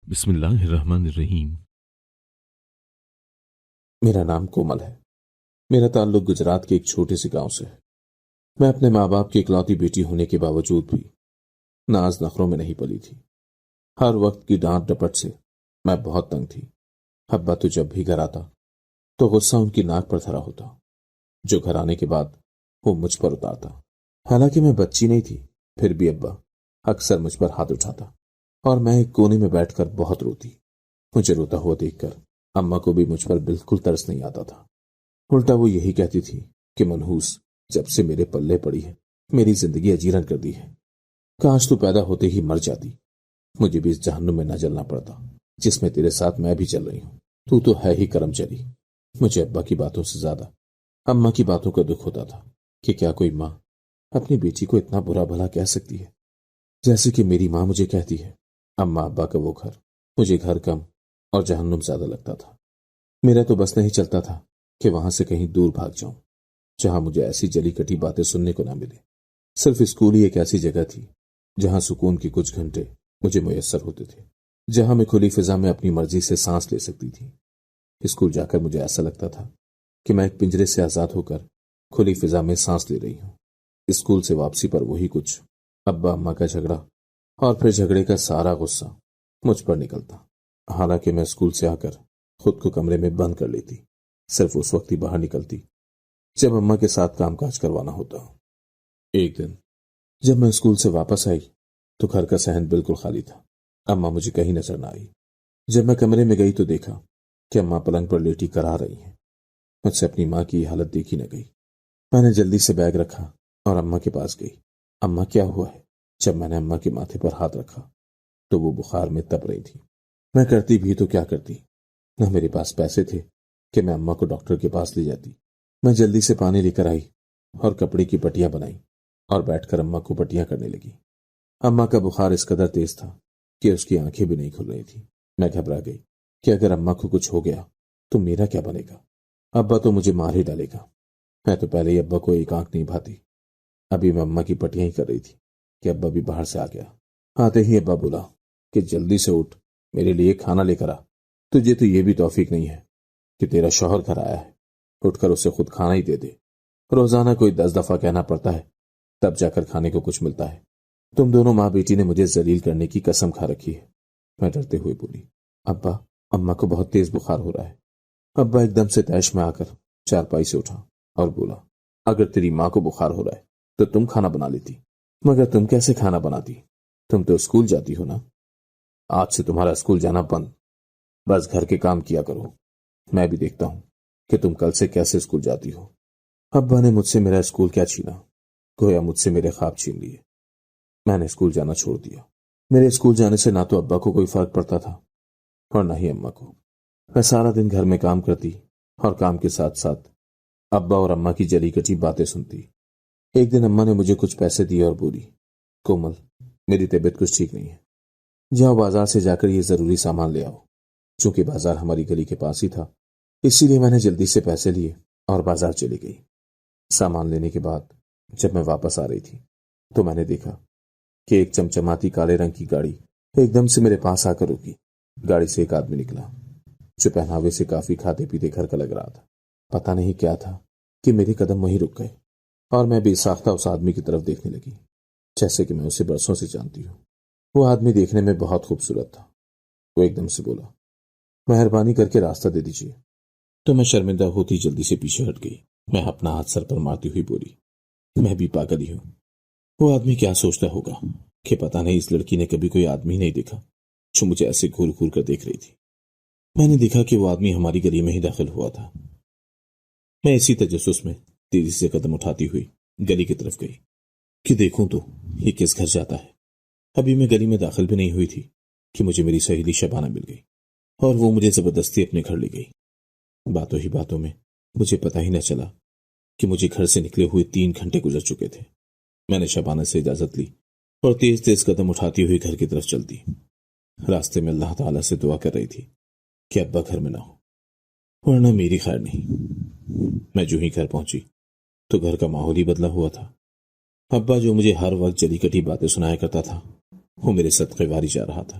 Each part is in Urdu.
بسم اللہ الرحمن الرحیم۔ میرا نام کومل ہے۔ میرا تعلق گجرات کے ایک چھوٹے سے گاؤں سے ہے۔ میں اپنے ماں باپ کی اکلوتی بیٹی ہونے کے باوجود بھی ناز نخروں میں نہیں پلی تھی۔ ہر وقت کی ڈانٹ ڈپٹ سے میں بہت تنگ تھی۔ ابا تو جب بھی گھر آتا تو غصہ ان کی ناک پر دھرا ہوتا، جو گھر آنے کے بعد وہ مجھ پر اتارتا۔ حالانکہ میں بچی نہیں تھی، پھر بھی ابا اکثر مجھ پر ہاتھ اٹھاتا اور میں ایک کونے میں بیٹھ کر بہت روتی۔ مجھے روتا ہوا دیکھ کر اماں کو بھی مجھ پر بالکل ترس نہیں آتا تھا۔ الٹا وہ یہی کہتی تھی کہ منحوس جب سے میرے پلے پڑی ہے میری زندگی اجیرن کر دی ہے۔ کاش تو پیدا ہوتے ہی مر جاتی، مجھے بھی اس جہنم میں نہ جلنا پڑتا جس میں تیرے ساتھ میں بھی چل رہی ہوں۔ تو ہے ہی کرم چلی۔ مجھے ابا کی باتوں سے زیادہ اماں کی باتوں کا دکھ ہوتا تھا کہ کیا کوئی ماں اپنی بیٹی کو اتنا برا بھلا کہہ سکتی ہے، جیسے کہ میری ماں مجھے کہتی ہے۔ اماں ابا کا وہ گھر مجھے گھر کم اور جہنم زیادہ لگتا تھا۔ میرا تو بس نہیں چلتا تھا کہ وہاں سے کہیں دور بھاگ جاؤں جہاں مجھے ایسی جلی کٹی باتیں سننے کو نہ ملے۔ صرف اسکول ہی ایک ایسی جگہ تھی جہاں سکون کے کچھ گھنٹے مجھے میسر ہوتے تھے، جہاں میں کھلی فضا میں اپنی مرضی سے سانس لے سکتی تھی۔ اسکول جا کر مجھے ایسا لگتا تھا کہ میں ایک پنجرے سے آزاد ہو کر کھلی فضا میں سانس لے رہی ہوں۔ اسکول سے واپسی پر وہی کچھ ابا اماں کا جھگڑا اور پھر جھگڑے کا سارا غصہ مجھ پر نکلتا۔ حالانکہ میں اسکول سے آ کر خود کو کمرے میں بند کر لیتی، صرف اس وقت ہی باہر نکلتی جب اماں کے ساتھ کام کاج کروانا ہوتا۔ ایک دن جب میں اسکول سے واپس آئی تو گھر کا صحن بالکل خالی تھا۔ اماں مجھے کہیں نظر نہ آئی۔ جب میں کمرے میں گئی تو دیکھا کہ اماں پلنگ پر لیٹی کرا رہی ہیں۔ مجھ سے اپنی ماں کی حالت دیکھی نہ گئی۔ میں نے جلدی سے بیگ رکھا اور اماں کے پاس گئی۔ اماں کیا ہوا ہے؟ جب میں نے اماں کے ماتھے پر ہاتھ رکھا تو وہ بخار میں تپ رہی تھی۔ میں کرتی بھی تو کیا کرتی، نہ میرے پاس پیسے تھے کہ میں اماں کو ڈاکٹر کے پاس لے جاتی۔ میں جلدی سے پانی لے کر آئی اور کپڑے کی پٹیاں بنائی اور بیٹھ کر اماں کو پٹیاں کرنے لگی۔ اماں کا بخار اس قدر تیز تھا کہ اس کی آنکھیں بھی نہیں کھل رہی تھی۔ میں گھبرا گئی کہ اگر اماں کو کچھ ہو گیا تو میرا کیا بنے گا؟ ابا تو مجھے مار ہی ڈالے گا۔ میں تو پہلے ہی ابا کو ایک آنکھ نہیں بھاتی۔ ابھی میں اماں کی پٹیاں ہی کر رہی تھی کہ ابا بھی باہر سے آ گیا۔ آتے ہی ابا بولا کہ جلدی سے اٹھ، میرے لیے کھانا لے کر آ۔ تجھے تو یہ بھی توفیق نہیں ہے کہ تیرا شوہر گھر آیا ہے، اٹھ کر اسے خود کھانا ہی دے دے۔ روزانہ کوئی 10 دفعہ کہنا پڑتا ہے تب جا کر کھانے کو کچھ ملتا ہے۔ تم دونوں ماں بیٹی نے مجھے ذلیل کرنے کی قسم کھا رکھی ہے۔ میں ڈرتے ہوئے بولی، ابا اماں کو بہت تیز بخار ہو رہا ہے۔ ابا ایک دم سے تیش میں آ کر چارپائی سے اٹھا اور بولا، اگر تیری ماں کو بخار ہو رہا ہے تو تم کھانا بنا لیتی، مگر تم کیسے کھانا بناتی؟ تم تو اسکول جاتی ہو نا۔ آج سے تمہارا اسکول جانا بند، بس گھر کے کام کیا کرو۔ میں بھی دیکھتا ہوں کہ تم کل سے کیسے اسکول جاتی ہو۔ ابا نے مجھ سے میرا اسکول کیا چھینا، گویا مجھ سے میرے خواب چھین لیے۔ میں نے اسکول جانا چھوڑ دیا۔ میرے اسکول جانے سے نہ تو ابا کو کوئی فرق پڑتا تھا اور نہ ہی اماں کو۔ میں سارا دن گھر میں کام کرتی اور کام کے ساتھ ساتھ ابا اور اماں کی جلی کٹی باتیں سنتی۔ ایک دن اماں نے مجھے کچھ پیسے دیے اور بولی، کومل میری طبیعت کچھ ٹھیک نہیں ہے، جاؤ بازار سے جا کر یہ ضروری سامان لے آؤ۔ چونکہ بازار ہماری گلی کے پاس ہی تھا، اسی لیے میں نے جلدی سے پیسے لیے اور بازار چلی گئی۔ سامان لینے کے بعد جب میں واپس آ رہی تھی تو میں نے دیکھا کہ ایک چمچماتی کالے رنگ کی گاڑی ایک دم سے میرے پاس آ کر رکی۔ گاڑی سے ایک آدمی نکلا جو پہناوے سے کافی کھاتے پیتے گھر کا لگ رہا تھا۔ پتہ نہیں کیا تھا کہ میرے قدم وہیں رک گئے اور میں بے ساختہ اس آدمی کی طرف دیکھنے لگی جیسے کہ میں اسے برسوں سے جانتی ہوں۔ وہ آدمی دیکھنے میں بہت خوبصورت تھا۔ وہ ایک دم سے بولا، مہربانی کر کے راستہ دے دیجیے۔ تو میں شرمندہ ہوتی جلدی سے پیچھے ہٹ گئی۔ میں اپنا ہاتھ سر پر مارتی ہوئی بولی، میں بھی پاگل ہی ہوں۔ وہ آدمی کیا سوچتا ہوگا کہ پتہ نہیں اس لڑکی نے کبھی کوئی آدمی نہیں دیکھا جو مجھے ایسے گھور گھور کر دیکھ رہی تھی۔ میں نے دیکھا کہ وہ آدمی ہماری گلی میں ہی داخل ہوا تھا۔ میں اسی تجسس میں تیزی سے قدم اٹھاتی ہوئی گلی کی طرف گئی کہ دیکھوں تو یہ کس گھر جاتا ہے۔ ابھی میں گلی میں داخل بھی نہیں ہوئی تھی کہ مجھے میری سہیلی شبانہ مل گئی اور وہ مجھے زبردستی اپنے گھر لے گئی۔ باتوں ہی باتوں میں مجھے پتہ ہی نہ چلا کہ مجھے گھر سے نکلے ہوئے 3 گھنٹے گزر چکے تھے۔ میں نے شبانہ سے اجازت لی اور تیز تیز قدم اٹھاتی ہوئی گھر کی طرف چل دی۔ راستے میں اللہ تعالیٰ سے دعا کر رہی تھی کہ ابا گھر میں نہ ہو، ورنہ میری خیر نہیں۔ میں جو ہی گھر پہنچی تو گھر کا ماحول ہی بدلا ہوا تھا۔ ابا جو مجھے ہر وقت جلی کٹی باتیں سنایا کرتا تھا وہ میرے صدقے واری جا رہا تھا۔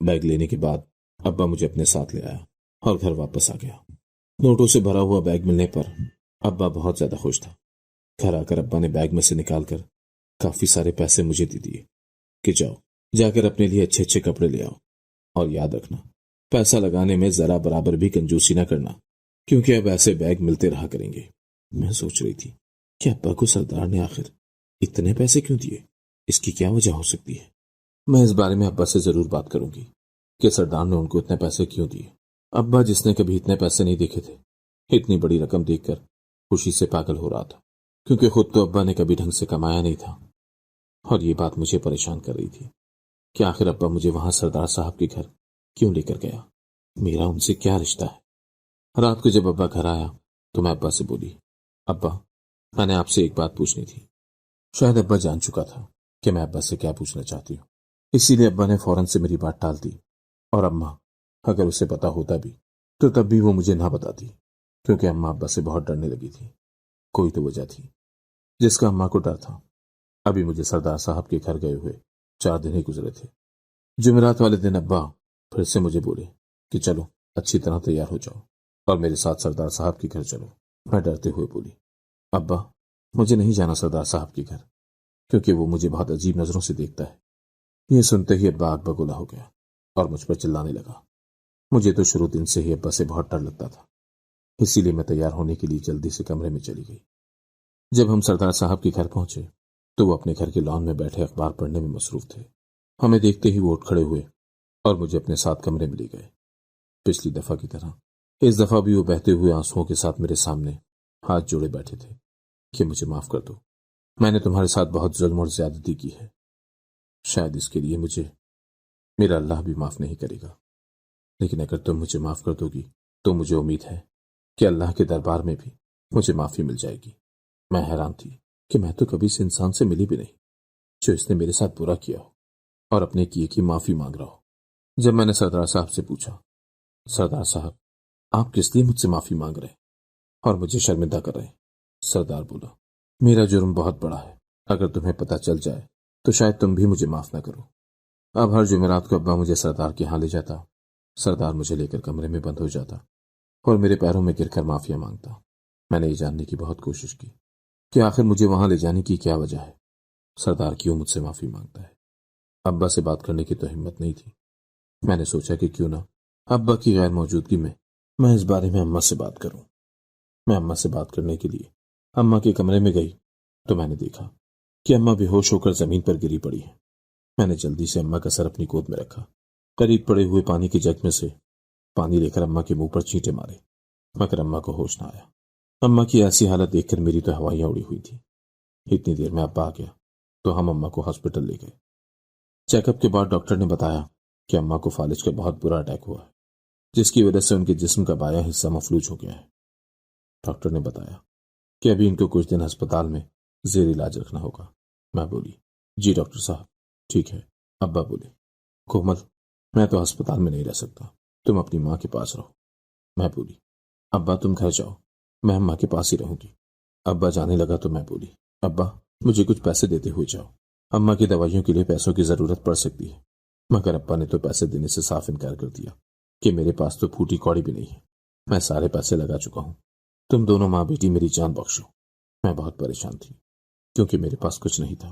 بیگ لینے کے بعد ابا مجھے اپنے ساتھ لے آیا اور گھر واپس آ گیا۔ نوٹوں سے بھرا ہوا بیگ ملنے پر ابا بہت زیادہ خوش تھا۔ گھر آ کر ابا نے بیگ میں سے نکال کر کافی سارے پیسے مجھے دے دیے کہ جاؤ، جا کر اپنے لیے اچھے اچھے کپڑے لے آؤ، اور یاد رکھنا پیسہ لگانے میں ذرا برابر بھی کنجوسی نہ کرنا، کیونکہ اب ایسے بیگ ملتے رہا کریں گے۔ میں سوچ رہی تھی کہ ابا کو سردار نے آخر اتنے پیسے کیوں دیے، اس کی کیا وجہ ہو سکتی ہے۔ میں اس بارے میں ابا سے ضرور بات کروں گی کہ سردار نے ان کو اتنے پیسے کیوں دیے۔ ابا، جس نے کبھی اتنے پیسے نہیں دیکھے تھے، اتنی بڑی رقم دیکھ کر خوشی سے پاگل ہو رہا تھا، کیونکہ خود تو ابا نے کبھی ڈھنگ سے کمایا نہیں تھا، اور یہ بات مجھے پریشان کر رہی تھی کہ آخر ابا مجھے وہاں سردار صاحب کے گھر کیوں لے کر گیا، میرا ان سے کیا رشتہ ہے۔ رات کو جب ابا گھر آیا تو میں ابا سے بولی، ابا، میں نے آپ سے ایک بات پوچھنی تھی۔ شاید ابا جان چکا تھا کہ میں ابا سے کیا پوچھنا چاہتی ہوں، اسی لیے ابا نے فوراً سے میری بات ٹال دی، اور اماں، اگر اسے پتا ہوتا بھی تو تب بھی وہ مجھے نہ بتاتی، کیونکہ اماں ابا سے بہت ڈرنے لگی تھی۔ کوئی تو وجہ تھی جس کا اماں کو ڈر تھا۔ ابھی مجھے سردار صاحب کے گھر گئے ہوئے 4 دن ہی گزرے تھے۔ جمعرات والے دن ابا پھر سے مجھے بولے کہ چلو اچھی طرح تیار ہو جاؤ اور میرے ساتھ سردار صاحب کے گھر چلو۔ میں ڈرتے ہوئے بولی، ابا، مجھے نہیں جانا سردار صاحب کے گھر، کیونکہ وہ مجھے بہت عجیب نظروں سے دیکھتا ہے۔ یہ سنتے ہی ابا آگ بگولا ہو گیا اور مجھ پر چلانے لگا۔ مجھے تو شروع دن سے ہی ابا سے بہت ڈر لگتا تھا، اسی لیے میں تیار ہونے کے لیے جلدی سے کمرے میں چلی گئی۔ جب ہم سردار صاحب کے گھر پہنچے تو وہ اپنے گھر کے لان میں بیٹھے اخبار پڑھنے میں مصروف تھے۔ ہمیں دیکھتے ہی وہ اٹھ کھڑے ہوئے اور مجھے اپنے ساتھ کمرے میں لے گئے۔ پچھلی دفعہ کی طرح اس دفعہ بھی وہ بہتے ہوئے آنسوؤں کے ساتھ میرے سامنے ہاتھ جوڑے بیٹھے تھے کہ مجھے معاف کر دو، میں نے تمہارے ساتھ بہت ظلم اور زیادتی کی ہے، شاید اس کے لیے مجھے میرا اللہ بھی معاف نہیں کرے گا، لیکن اگر تم مجھے معاف کر دو گی تو مجھے امید ہے کہ اللہ کے دربار میں بھی مجھے معافی مل جائے گی۔ میں حیران تھی کہ میں تو کبھی اس انسان سے ملی بھی نہیں جو اس نے میرے ساتھ برا کیا ہو اور اپنے کیے کی معافی مانگ رہا ہو۔ جب میں نے سردار صاحب سے پوچھا، سردار صاحب، آپ کس لیے مجھ سے معافی مانگ رہے ہیں اور مجھے شرمندہ کر رہے ہیں؟ سردار بولا، میرا جرم بہت بڑا ہے، اگر تمہیں پتہ چل جائے تو شاید تم بھی مجھے معاف نہ کرو۔ اب ہر جمعرات کو ابا مجھے سردار کے ہاں لے جاتا، سردار مجھے لے کر کمرے میں بند ہو جاتا اور میرے پیروں میں گر کر معافیا مانگتا۔ میں نے یہ جاننے کی بہت کوشش کی کہ آخر مجھے وہاں لے جانے کی کیا وجہ ہے، سردار کیوں مجھ سے معافی مانگتا ہے۔ ابا سے بات کرنے کی تو ہمت نہیں تھی۔ میں نے سوچا کہ کیوں نہ ابا کی غیر موجودگی میں اس بارے میں اماں سے بات کروں۔ میں اماں سے بات کرنے کے لیے اماں کے کمرے میں گئی تو میں نے دیکھا کہ اماں بے ہوش ہو کر زمین پر گری پڑی ہیں۔ میں نے جلدی سے اماں کا سر اپنی گود میں رکھا، قریب پڑے ہوئے پانی کے جگ میں سے پانی لے کر اماں کے منہ پر چھینٹے مارے، مگر اماں کو ہوش نہ آیا۔ اماں کی ایسی حالت دیکھ کر میری تو ہوائیاں اڑی ہوئی تھی۔ اتنی دیر میں ابا آ گیا تو ہم اماں کو ہاسپٹل لے گئے۔ چیک اپ کے بعد ڈاکٹر نے بتایا کہ اماں کو فالج کا بہت برا اٹیک ہوا ہے، جس کی وجہ سے ان کے جسم کا بایاں حصہ مفلوج ہو گیا ہے۔ ڈاکٹر نے بتایا کہ ابھی ان کو کچھ دن ہسپتال میں زیر علاج رکھنا ہوگا۔ میں بولی، جی ڈاکٹر صاحب، ٹھیک ہے۔ ابا بولے، کومل، میں تو ہسپتال میں نہیں رہ سکتا، تم اپنی ماں کے پاس رہو۔ میں بولی، ابا تم گھر جاؤ، میں اماں کے پاس ہی رہوں گی۔ ابا جانے لگا تو میں بولی، ابا مجھے کچھ پیسے دیتے ہوئے جاؤ، اماں کی دوائیوں کے لیے پیسوں کی ضرورت پڑ سکتی ہے۔ مگر ابا نے تو پیسے دینے سے صاف انکار کر دیا کہ میرے پاس تو پھوٹی کوڑی بھی نہیں ہے، میں سارے پیسے لگا چکا ہوں، تم دونوں ماں بیٹی میری جان بخشو۔ میں بہت پریشان تھی کیونکہ میرے پاس کچھ نہیں تھا،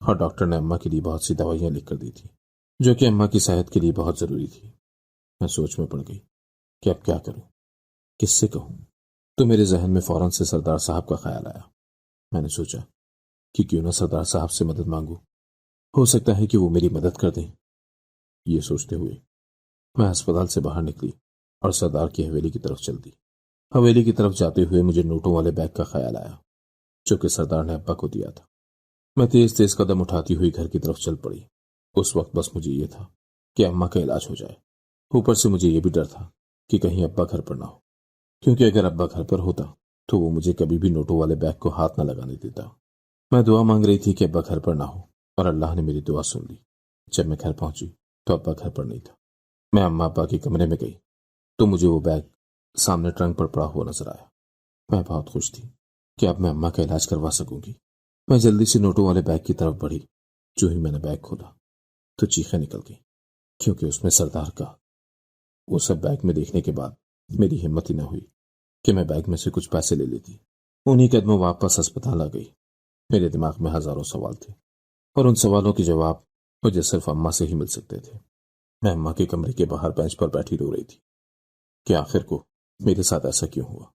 اور ڈاکٹر نے اماں کے لیے بہت سی دوائیاں لکھ کر دی تھی جو کہ اماں کی صحت کے لیے بہت ضروری تھی۔ میں سوچ میں پڑ گئی کہ اب کیا کروں، کس سے کہوں؟ تو میرے ذہن میں فوراً سے سردار صاحب کا خیال آیا۔ میں نے سوچا کہ کیوں نہ سردار صاحب سے مدد مانگوں، ہو سکتا ہے کہ وہ میری مدد کر دیں۔ یہ سوچتے ہوئے میں ہسپتال سے باہر نکلی اور سردار کی حویلی کی طرف چل دی۔ حویلی کی طرف جاتے ہوئے مجھے نوٹوں والے بیگ کا خیال آیا جو کہ سردار نے ابا کو دیا تھا۔ میں تیز تیز قدم اٹھاتی ہوئی گھر کی طرف چل پڑی۔ اس وقت بس مجھے یہ تھا کہ اماں کا علاج ہو جائے، اوپر سے مجھے یہ بھی ڈر تھا کہ کہیں ابا گھر پر نہ ہو، کیونکہ اگر ابا گھر پر ہوتا تو وہ مجھے کبھی بھی نوٹوں والے بیگ کو ہاتھ نہ لگانے دیتا۔ میں دعا مانگ رہی تھی کہ ابا گھر پر نہ ہو، اور اللہ نے میری دعا سن لی۔ جب میں گھر پہنچی تو ابا گھر پر نہیں تھا۔ میں اماں ابا کے کمرے میں گئی تو مجھے وہ بیگ سامنے ٹرنک پر پڑا ہوا نظر آیا۔ میں بہت خوش تھی کہ اب میں اماں کا علاج کروا سکوں گی۔ میں جلدی سے نوٹوں والے بیگ کی طرف بڑھی۔ جو ہی میں نے بیگ کھولا تو چیخیں نکل گئی کیونکہ اس میں سردار کا وہ سب بیگ میں دیکھنے کے بعد میری ہمت ہی نہ ہوئی کہ میں بیگ میں سے کچھ پیسے لے لیتی۔ انہی قدموں واپس ہسپتال آ گئی۔ میرے دماغ میں ہزاروں سوال تھے اور ان سوالوں کے جواب مجھے صرف اماں سے ہی مل سکتے تھے۔ میں اماں کے کمرے کے باہر بینچ پر بیٹھی رو رہی تھی کہ آخر کو میرے ساتھ ایسا کیوں ہوا؟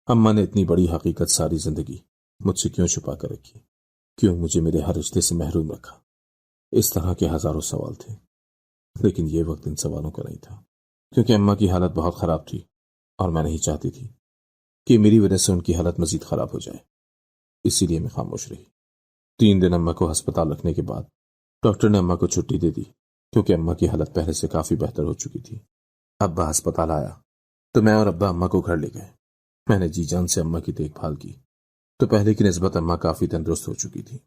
اماں نے اتنی بڑی حقیقت ساری زندگی مجھ سے کیوں چھپا کر رکھی؟ کیوں مجھے میرے ہر رشتے سے محروم رکھا؟ اس طرح کے ہزاروں سوال تھے، لیکن یہ وقت ان سوالوں کا نہیں تھا، کیونکہ اماں کی حالت بہت خراب تھی اور میں نہیں چاہتی تھی کہ میری وجہ سے ان کی حالت مزید خراب ہو جائے، اسی لیے میں خاموش رہی۔ 3 دن اماں کو ہسپتال رکھنے کے بعد ڈاکٹر نے اماں کو چھٹی دے دی، کیونکہ اماں کی حالت پہلے سے کافی بہتر ہو چکی تھی۔ ابا ہسپتال آیا تو میں اور ابا اماں کو گھر لے گئے۔ میں نے جی جان سے اماں کی دیکھ بھال کی تو پہلے کی نسبت اماں کافی تندرست ہو چکی تھی۔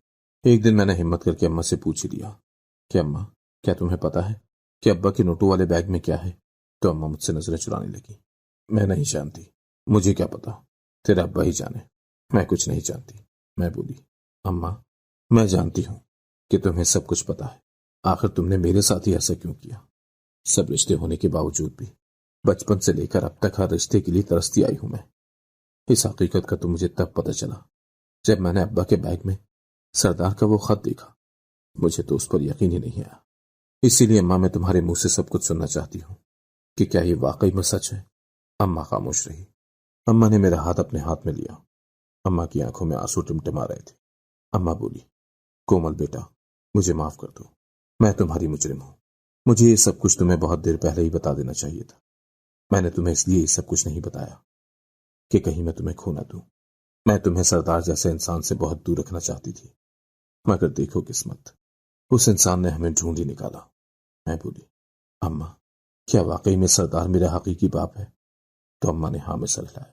ایک دن میں نے ہمت کر کے اماں سے پوچھ ہی لیا کہ اماں، کیا تمہیں پتا ہے کہ ابا کے نوٹوں والے بیگ میں کیا ہے؟ تو اماں مجھ سے نظریں چرانے لگی۔ میں نہیں جانتی، مجھے کیا پتا، تیرا ابا ہی جانے، میں کچھ نہیں جانتی، میں بولی۔ اماں، میں جانتی ہوں کہ تمہیں سب کچھ پتا ہے، آخر تم نے میرے ساتھ ہی ایسا کیوں کیا؟ سب رشتے ہونے کے باوجود بھی بچپن سے لے کر اب تک ہر رشتے کے لیے ترستی آئی ہوں میں۔ اس حقیقت کا تو مجھے تب پتہ چلا جب میں نے ابا کے بیگ میں سردار کا وہ خط دیکھا۔ مجھے تو اس پر یقین ہی نہیں آیا، اسی لیے اماں میں تمہارے منہ سے سب کچھ سننا چاہتی ہوں کہ کیا یہ واقعی میں سچ ہے؟ اماں خاموش رہی۔ اماں نے میرا ہاتھ اپنے ہاتھ میں لیا۔ اماں کی آنکھوں میں آنسو ٹمٹما رہے تھے۔ اماں بولی، کومل بیٹا، مجھے معاف کر دو، میں تمہاری مجرم ہوں۔ مجھے یہ سب کچھ تمہیں بہت دیر پہلے ہی بتا دینا چاہیے تھا۔ میں نے تمہیں اس لیے یہ سب کچھ نہیں بتایا کہ کہیں میں تمہیں کھو نہ دوں۔ میں تمہیں سردار جیسے انسان سے بہت دور رکھنا چاہتی تھی، مگر دیکھو قسمت، اس انسان نے ہمیں ڈھونڈ ہی نکالا۔ میں بولی، اماں، کیا واقعی میں سردار میرا حقیقی باپ ہے؟ تو اماں نے ہاں میں سر ہلایا۔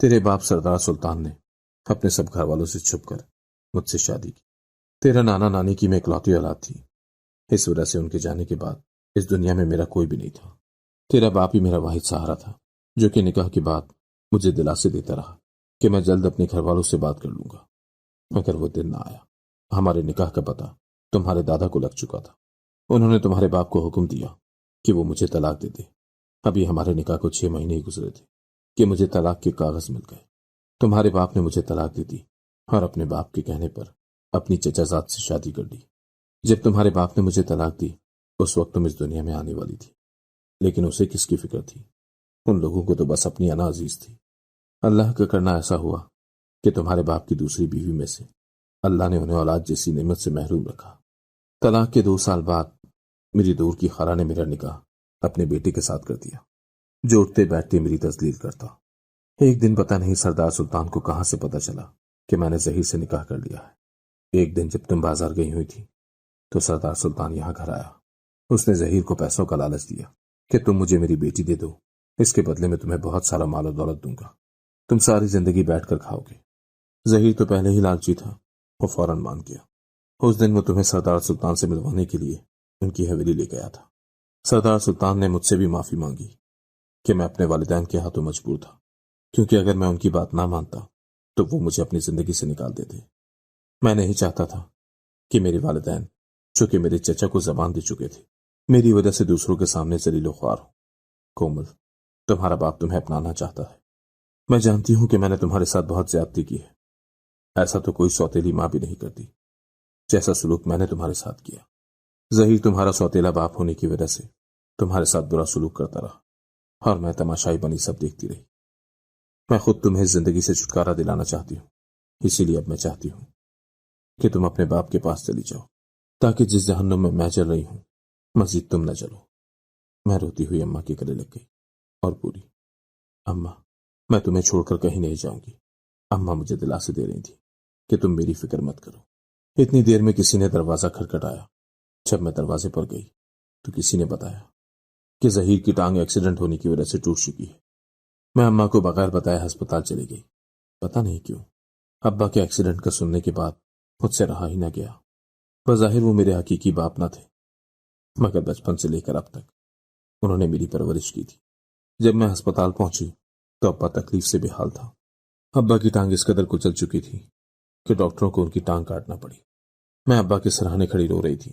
تیرے باپ سردار سلطان نے اپنے سب گھر والوں سے چھپ کر مجھ سے شادی کی۔ تیرا نانا نانی کی میں اکلوتی اولاد تھی، اس وجہ سے ان کے جانے کے بعد اس دنیا میں میرا کوئی بھی نہیں تھا۔ تیرا باپ ہی میرا واحد سہارا تھا، جو کہ نکاح کے بعد مجھے دلاسے دیتا رہا کہ میں جلد اپنے گھر والوں سے بات کر لوں گا، مگر وہ دن نہ آیا۔ ہمارے نکاح کا پتہ تمہارے دادا کو لگ چکا تھا۔ انہوں نے تمہارے باپ کو حکم دیا کہ وہ مجھے طلاق دے دے۔ ابھی ہمارے نکاح کو 6 مہینے ہی گزرے تھے کہ مجھے طلاق کے کاغذ مل گئے۔ تمہارے باپ نے مجھے طلاق دے دی اور اپنے باپ کے کہنے پر اپنی چچا زاد سے شادی کر لی۔ جب تمہارے باپ نے مجھے طلاق دی اس وقت تم اس دنیا میں آنے والی تھی، لیکن اسے کس کی فکر تھی؟ ان لوگوں کو تو بس اپنی انا عزیز تھی۔ اللہ کا کرنا ایسا ہوا کہ تمہارے باپ کی دوسری بیوی میں سے اللہ نے انہیں اولاد جیسی نعمت سے محروم رکھا۔ طلاق کے 2 سال بعد میری دور کی خالہ نے میرا نکاح اپنے بیٹے کے ساتھ کر دیا، جو اٹھتے بیٹھتے میری تذلیل کرتا۔ ایک دن پتہ نہیں سردار سلطان کو کہاں سے پتہ چلا کہ میں نے ظہیر سے نکاح کر لیا ہے۔ ایک دن جب تم بازار گئی ہوئی تھی تو سردار سلطان یہاں گھر آیا۔ اس نے ظہیر کو پیسوں کا لالچ دیا کہ تم مجھے میری بیٹی دے دو، اس کے بدلے میں تمہیں بہت سارا مال و دولت دوں گا، تم ساری زندگی بیٹھ کر کھاؤ گے۔ ظہیر تو پہلے ہی لالچی تھا، وہ فوراً مان گیا۔ اس دن وہ تمہیں سردار سلطان سے ملوانے کے لیے ان کی حویلی لے گیا تھا۔ سردار سلطان نے مجھ سے بھی معافی مانگی کہ میں اپنے والدین کے ہاتھوں مجبور تھا، کیونکہ اگر میں ان کی بات نہ مانتا تو وہ مجھے اپنی زندگی سے نکال دیتے۔ میں نہیں چاہتا تھا کہ میرے والدین، جو کہ میرے چچا کو زبان دے چکے تھے، میری وجہ سے دوسروں کے سامنے ذلیل و خوار ہو۔ کومل، تمہارا باپ تمہیں اپنانا چاہتا ہے۔ میں جانتی ہوں کہ میں نے تمہارے ساتھ بہت زیادتی کی ہے، ایسا تو کوئی سوتیلی ماں بھی نہیں کرتی جیسا سلوک میں نے تمہارے ساتھ کیا۔ ظہیر تمہارا سوتیلا باپ ہونے کی وجہ سے تمہارے ساتھ برا سلوک کرتا رہا اور میں تماشائی بنی سب دیکھتی رہی۔ میں خود تمہیں زندگی سے چھٹکارا دلانا چاہتی ہوں، اسی لیے اب میں چاہتی ہوں کہ تم اپنے باپ کے پاس چلی جاؤ، تاکہ جس جہنم میں میں چل رہی ہوں مزید تم نہ چلو۔ میں روتی ہوئی اماں کے گلے لگ گئی اور بولی، اماں، میں تمہیں چھوڑ کر کہیں نہیں جاؤں گی۔ اماں مجھے دلاسے دے رہی تھی کہ تم میری فکر مت کرو۔ اتنی دیر میں کسی نے دروازہ کھٹکھٹایا۔ جب میں دروازے پر گئی تو کسی نے بتایا کہ ظہیر کی ٹانگ ایکسیڈنٹ ہونے کی وجہ سے ٹوٹ چکی ہے۔ میں اماں کو بغیر بتائے ہسپتال چلی گئی۔ پتہ نہیں کیوں ابا کے ایکسیڈنٹ کا سننے کے بعد مجھ سے رہا ہی نہ گیا۔ بظاہر وہ میرے حقیقی باپ نہ تھے، مگر بچپن سے لے کر اب تک انہوں نے میری پرورش کی تھی۔ جب میں ہسپتال پہنچی تو ابا تکلیف سے بے حال تھا۔ ابا کی ٹانگ اس قدر کچل چکی تھی کہ ڈاکٹروں کو ان کی ٹانگ کاٹنا پڑی۔ میں ابا کے سرہانے کھڑی رو رہی تھی۔